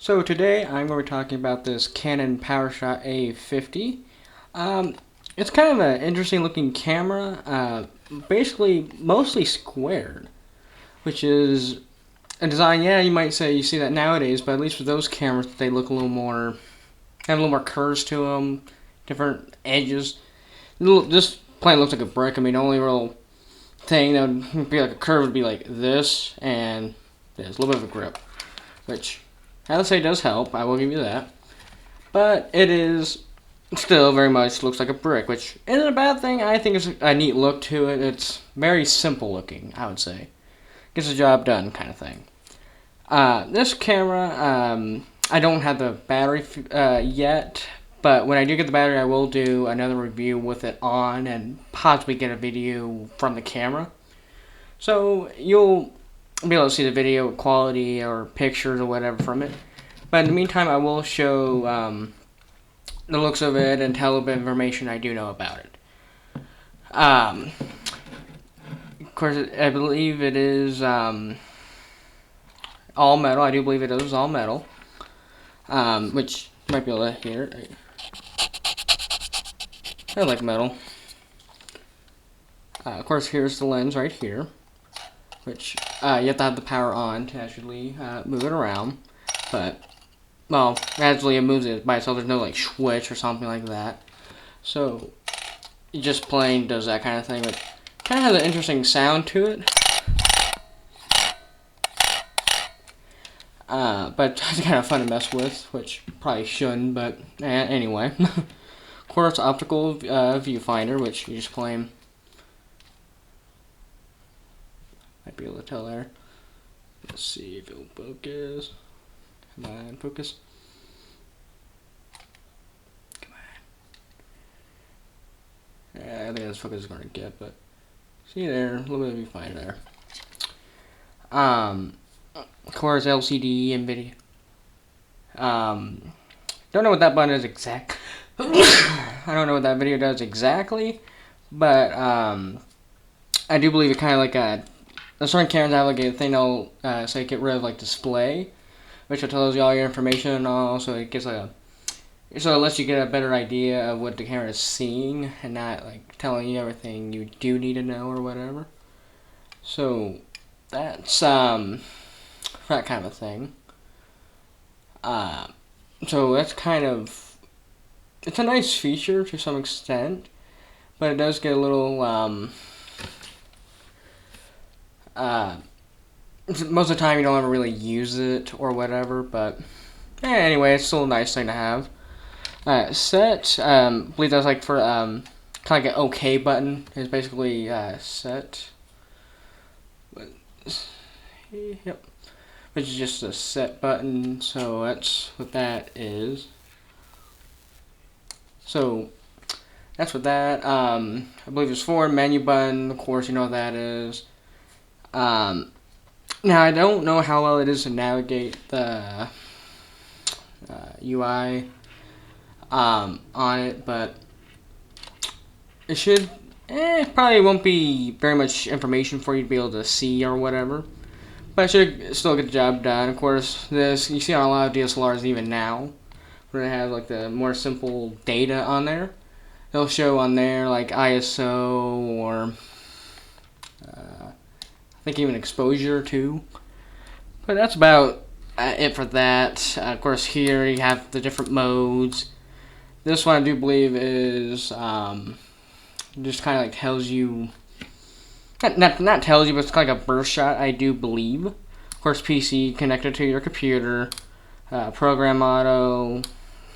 So today I'm going to be talking about this Canon PowerShot A50. It's kind of an interesting looking camera, basically mostly squared, which is a design, yeah, you might say you see that nowadays, but at least with those cameras they look a little more, have a little more curves to them, different edges. This plane looks like a brick. I mean, the only real thing that would be like a curve would be like this and this, a little bit of a grip, which I would say does help, I will give you that. But it is still very much looks like a brick, which isn't a bad thing. I think it's a neat look to it. It's very simple looking, I would say. Gets the job done kind of thing. This camera, I don't have the battery yet, but when I do get the battery, I will do another review with it on and possibly get a video from the camera. So you'll be able to see the video quality or pictures or whatever from it. But in the meantime, I will show the looks of it and tell a bit of information I do know about it. Of course, I believe it is all metal. I do believe it is all metal, which you might be able to hear. I like metal. Of course, here's the lens right here, which you have to have the power on to actually move it around. But, well, actually it moves it by itself. There's no like switch or something like that. So, it just plain does that kind of thing. But kind of has an interesting sound to it. But it's kind of fun to mess with, which probably shouldn't, but anyway. Of course, optical viewfinder, which you just plain might be able to tell there. Let's see if it'll focus. Come on, focus. Come on. Yeah, I think that's focus is going to get, but see there, a little bit of viewfinder there. Of course, LCD and video. Don't know what that button is exact. I don't know what that video does exactly, but I do believe it kind of like a certain cameras have like a thing that'll say get rid of like display, which tells you all your information and all, so it gives like so it lets you get a better idea of what the camera is seeing and not like telling you everything you do need to know or whatever. So that's that kind of a thing. So that's kind of, it's a nice feature to some extent, but it does get a little most of the time you don't ever really use it or whatever, but anyway, it's still a nice thing to have. Set, I believe that's like for kind of like an OK button. It's basically set. Yep. Which is just a set button, so that's what that is. So that's what that. I believe it's forward menu button. Of course, you know what that is. Now I don't know how well it is to navigate the UI on it, but it should. It probably won't be very much information for you to be able to see or whatever, but it should still get the job done. Of course, this you see on a lot of DSLRs even now, where they have like the more simple data on there. They'll show on there like ISO or I think even exposure too. But that's about it for that. Of course, here you have the different modes. This one I do believe is just kind of like tells you, not tells you, but it's kind of like a burst shot, I do believe. Of course, PC connected to your computer, program auto.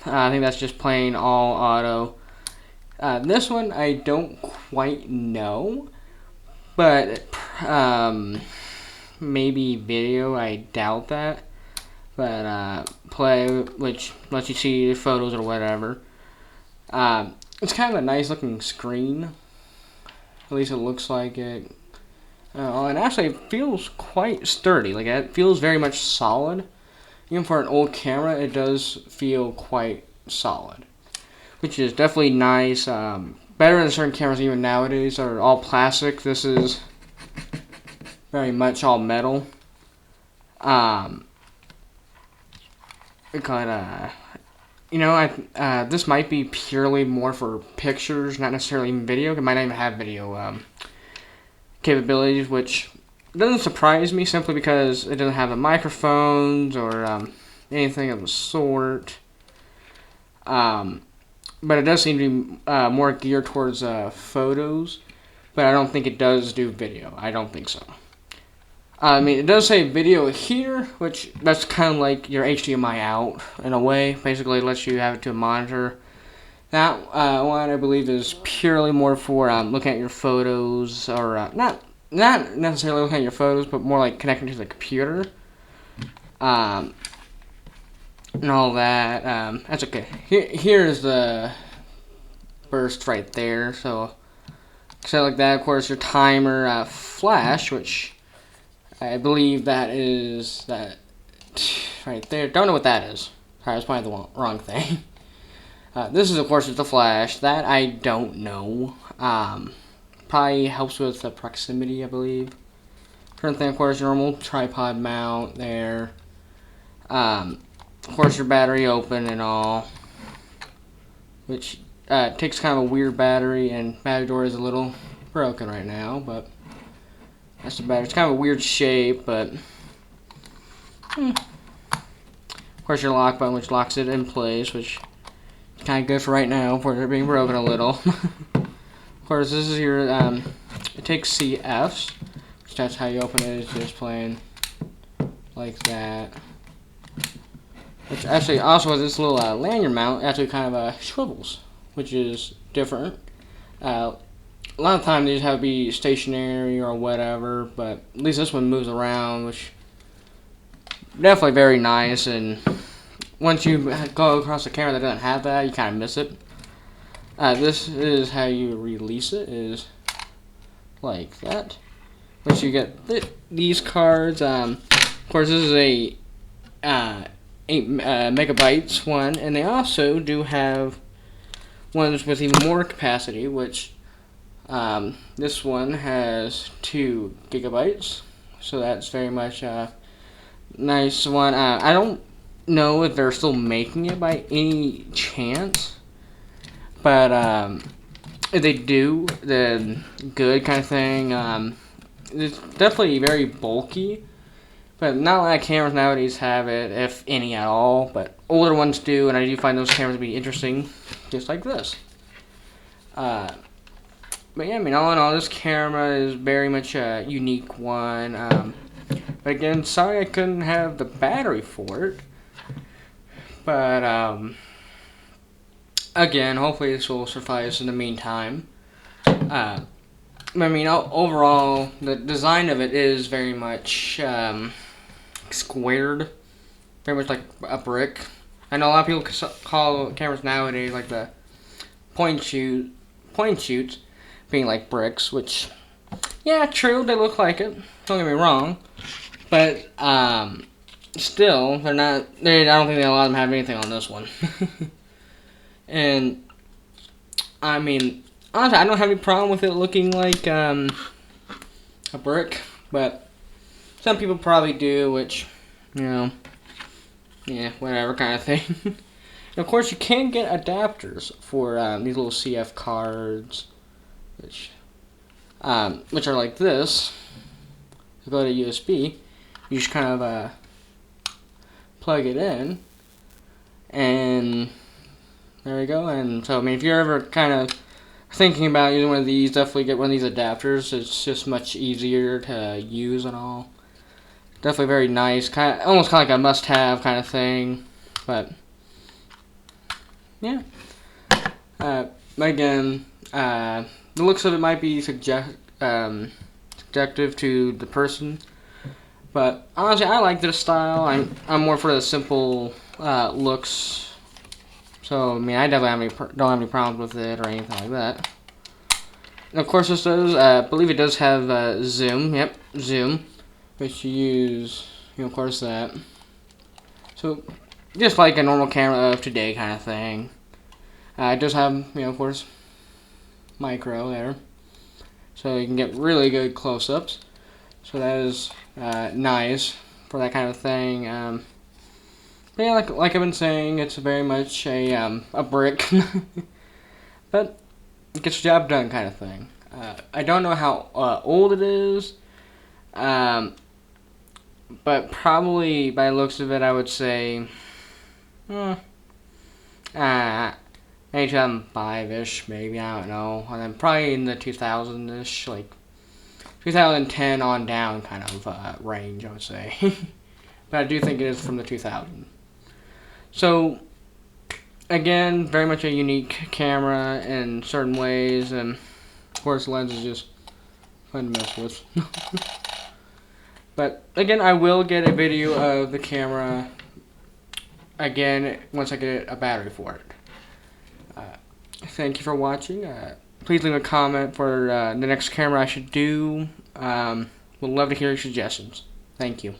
I think that's just plain all auto. This one I don't quite know, but maybe video, I doubt that. But play, which lets you see your photos or whatever. It's kind of a nice looking screen. At least it looks like it. And actually it feels quite sturdy. Like it feels very much solid. Even for an old camera, it does feel quite solid, which is definitely nice. Better than certain cameras even nowadays that are all plastic. This is very much all metal. we call it, this might be purely more for pictures, not necessarily video. It might not even have video capabilities, which doesn't surprise me simply because it doesn't have the microphones or anything of the sort. But it does seem to be more geared towards photos, but I don't think it does do video. I don't think so. I mean, it does say video here, which that's kind of like your HDMI out in a way. Basically, it lets you have it to a monitor. That one, I believe, is purely more for looking at your photos, or not necessarily looking at your photos, but more like connecting to the computer. And all that. That's okay. Here's the burst right there. So like that. Of course, your timer flash, which I believe that is that right there. Don't know what that is. Sorry, I was probably the wrong thing. This is, of course, the flash. That I don't know. Probably helps with the proximity, I believe. Current thing, of course, your normal tripod mount there. Of course, your battery open and all, which takes kind of a weird battery, and battery door is a little broken right now, but that's the battery. It's kind of a weird shape, but of course, your lock button, which locks it in place, which is kind of good for right now, for it being broken a little. Of course, this is your it takes CFs, which that's how you open it. It's just plain like that. Which actually also has this little lanyard mount, actually kind of swivels, which is different. A lot of times these have to be stationary or whatever, but at least this one moves around, which definitely very nice. And once you go across the camera that doesn't have that, you kind of miss it. This is how you release it, is like that. Which you get these cards. Of course, this is a 8 megabytes one, and they also do have ones with even more capacity, which this one has 2 gigabytes, so that's very much a nice one. I don't know if they're still making it by any chance, but if they do, then good kind of thing. It's definitely very bulky. But not a lot of cameras nowadays have it, if any at all. But older ones do, and I do find those cameras to be interesting, just like this. But yeah, I mean, all in all, this camera is very much a unique one. But again, sorry I couldn't have the battery for it. But again, hopefully this will suffice in the meantime. I mean, overall, the design of it is very much squared, very much like a brick. I know a lot of people call cameras nowadays like the point shoots being like bricks, which, yeah, true, they look like it, don't get me wrong, but still, they're not, I don't think a lot of them have anything on this one. And I mean, honestly, I don't have any problem with it looking like a brick, but some people probably do, which, you know, yeah, whatever kind of thing. And of course, you can get adapters for these little CF cards, which are like this. You go to USB, you just kind of plug it in, and there we go. And so, I mean, if you're ever kind of thinking about using one of these, definitely get one of these adapters. It's just much easier to use and all. Definitely very nice, almost kind of like a must-have kind of thing, but yeah. Again, the looks of it might be subjective to the person, but honestly, I like this style. I'm more for the simple looks. So I mean, I definitely don't have any problems with it or anything like that. And of course, this does, I believe it does have zoom. Yep, zoom. Which you use, of course, that. So, just like a normal camera of today kind of thing. It does have, of course, micro there. So you can get really good close-ups. So that is nice for that kind of thing. But yeah, like I've been saying, it's very much a brick, but it gets the job done kind of thing. I don't know how old it is, but probably by the looks of it, I would say, uh, maybe 2005-ish, maybe, I don't know. And then probably in the 2000-ish, like 2010 on down kind of range, I would say. But I do think it is from the 2000s. So, again, very much a unique camera in certain ways, and of course, the lens is just fun to mess with. But again, I will get a video of the camera again once I get a battery for it. Thank you for watching. Please leave a comment for the next camera I should do. We'd love to hear your suggestions. Thank you.